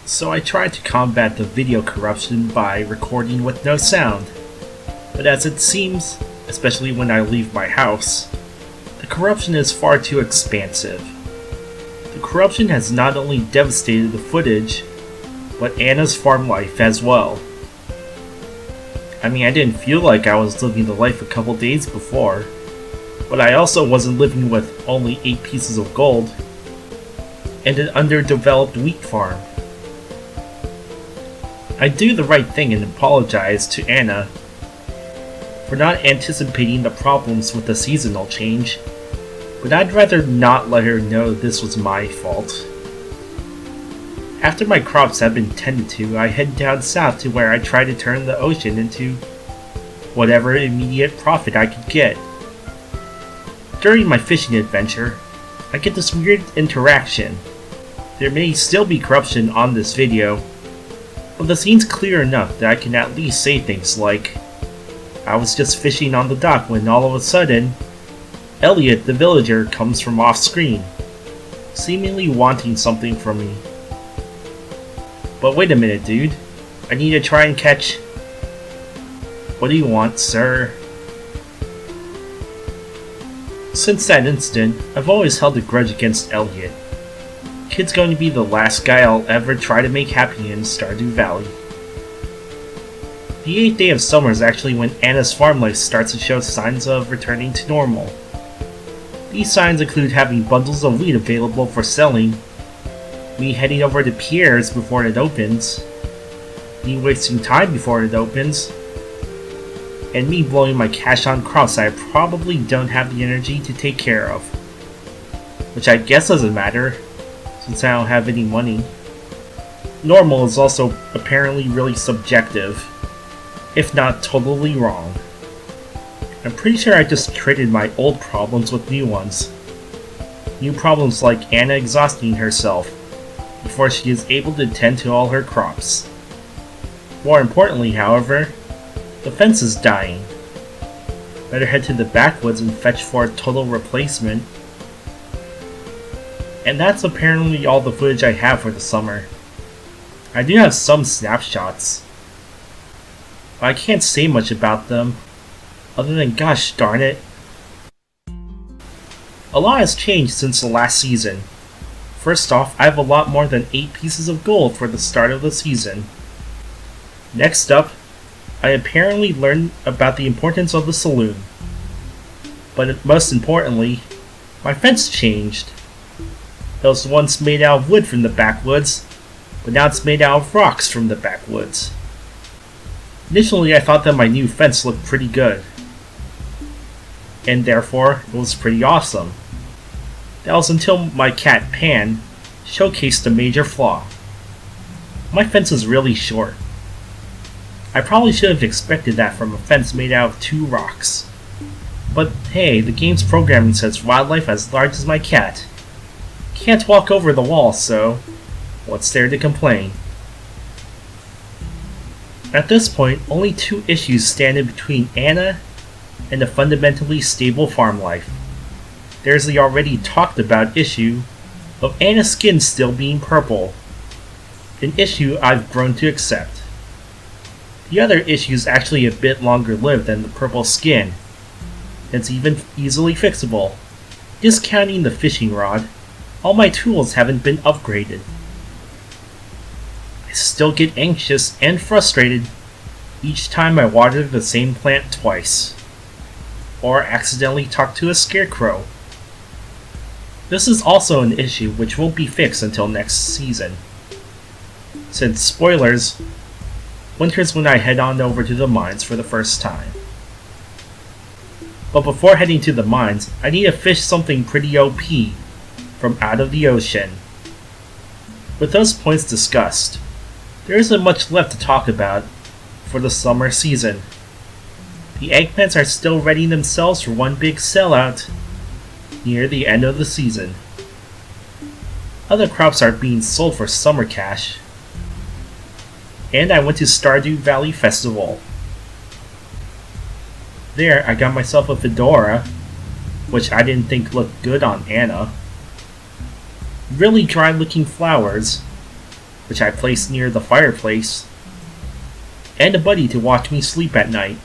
So I tried to combat the video corruption by recording with no sound, but as it seems, especially when I leave my house, the corruption is far too expansive. The corruption has not only devastated the footage, but Anna's farm life as well. I mean, I didn't feel like I was living the life a couple days before, but I also wasn't living with only 8 pieces of gold and an underdeveloped wheat farm. I'd do the right thing and apologize to Anna for not anticipating the problems with the seasonal change, but I'd rather not let her know this was my fault. After my crops have been tended to, I head down south to where I try to turn the ocean into whatever immediate profit I could get. During my fishing adventure, I get this weird interaction. There may still be corruption on this video, but the scene's clear enough that I can at least say things like, I was just fishing on the dock when all of a sudden, Elliot the villager comes from off screen, seemingly wanting something from me. But wait a minute, dude. I need to try and catch... What do you want, sir? Since that instant, I've always held a grudge against Elliot. Kid's going to be the last guy I'll ever try to make happy in Stardew Valley. The 8th day of summer is actually when Anna's farm life starts to show signs of returning to normal. These signs include having bundles of wheat available for selling, me heading over to Pierre's before it opens, me wasting time before it opens, and me blowing my cash on crops I probably don't have the energy to take care of. Which I guess doesn't matter, since I don't have any money. Normal is also apparently really subjective, if not totally wrong. I'm pretty sure I just traded my old problems with new ones. New problems like Anna exhausting herself before she is able to tend to all her crops. More importantly, however, the fence is dying. Better head to the backwoods and fetch for a total replacement. And that's apparently all the footage I have for the summer. I do have some snapshots, but I can't say much about them, other than gosh darn it. A lot has changed since the last season. First off, I have a lot more than 8 pieces of gold for the start of the season. Next up, I apparently learned about the importance of the saloon. But most importantly, my fence changed. It was once made out of wood from the backwoods, but now it's made out of rocks from the backwoods. Initially I thought that my new fence looked pretty good, and therefore it was pretty awesome. That was until my cat Pan showcased a major flaw. My fence is really short. I probably should have expected that from a fence made out of 2 rocks. But hey, the game's programming says wildlife as large as my cat can't walk over the wall, so what's there to complain? At this point, only 2 issues stand in between Anna and a fundamentally stable farm life. There's the already talked about issue of Anna's skin still being purple, an issue I've grown to accept. The other issue is actually a bit longer lived than the purple skin. It's even easily fixable. Discounting the fishing rod, all my tools haven't been upgraded. I still get anxious and frustrated each time I water the same plant twice, or accidentally talk to a scarecrow. This is also an issue which won't be fixed until next season. Since spoilers, winter's when I head on over to the mines for the first time. But before heading to the mines, I need to fish something pretty OP from out of the ocean. With those points discussed, there isn't much left to talk about for the summer season. The eggplants are still readying themselves for one big sellout near the end of the season. Other crops are being sold for summer cash. And I went to Stardew Valley Festival. There, I got myself a fedora, which I didn't think looked good on Anna. Really dry looking flowers, which I placed near the fireplace, and a buddy to watch me sleep at night.